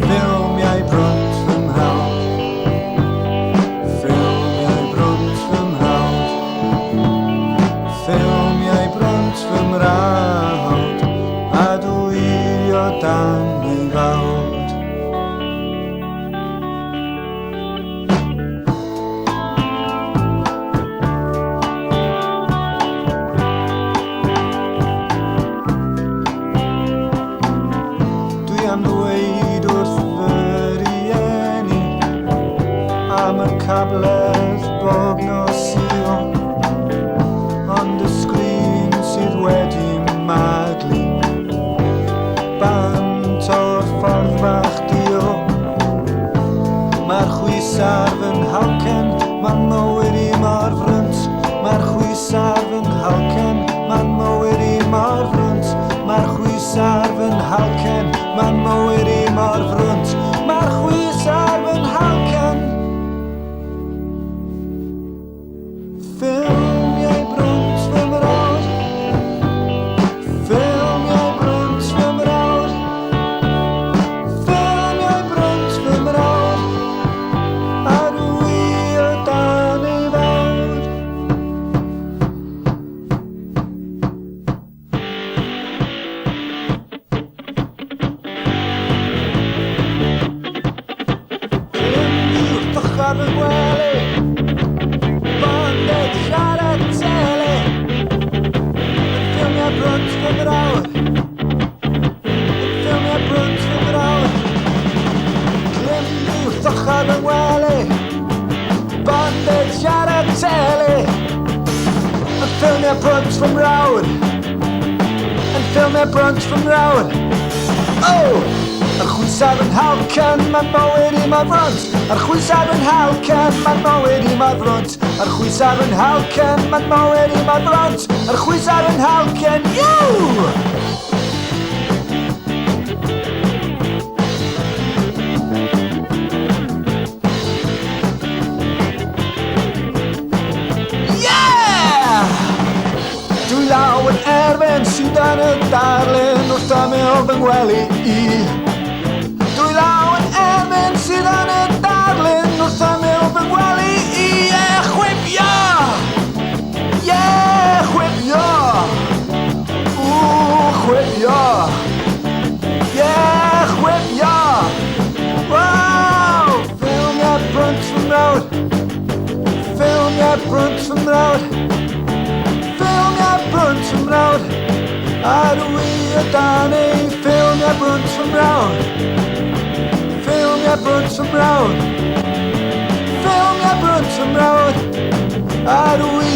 Film jij brand van hout. Film jij brand van hout. Film jij brand van hout. Doe je dan niet woud. Doe je aan de way door Verieni. Am een cables bog no seal. On the screen sydd wedi maglu. Bant o'r ffordd fach dio. Mae'r chwisar fy'n halcen, ma'n mywyd i mor frwnt. Mae'r chwisar fy'n halcen, ma'n mywyd i mor frwnt. Mae'r chwisar fy'n halcen, ma'n mywyd i mor frwnt. Mae'r chwisar fy'n halcen. Ffilmiau brwnt fy mrawd. Ffilmiau brwnt fy mrawd. Ffilmiau brwnt fy mrawd. A dwi o dan ei fawr. Ffilmiwch dychar fy gwely. Banded siarad tele. Yn ffilmiau brwnt fy mrawd. Yn ffilmiau brwnt fy mrawd. Ffilmiwch dychar fy gwely. Banded siarad tele. Yn ffilmiau brwnt fy mrawd. Yn ffilmiau brwnt fy mrawd. Oh! Yr chwisar yn halcen, ma'n mywyd i mor frwnt. Yr chwisar yn halcen, ma'n mywyd i mor frwnt. Yr chwisar yn halcen, ma'n mywyd i mor frwnt. Yr chwisar yn halcen, iw! Yeah! Dwi law yn erbyn sydd yn y darlun wrth ymyl fy ngwely i. Dwi law yn erbyn sydd yn y darlun wrth ymyl fy ngwely i. Chwipio! Chwipio! Chwipio! Chwipio! Wow! Ffilmiau brwnt fy mrawd. Ffilmiau brwnt fy mrawd. Ffilmiau brwnt fy mrawd. A dwi o dan ei ffilmiau brwnt fy mrawd. Ffilmiau brwnt fy mrawd. Ffilmiau brwnt fy mrawd. A dwi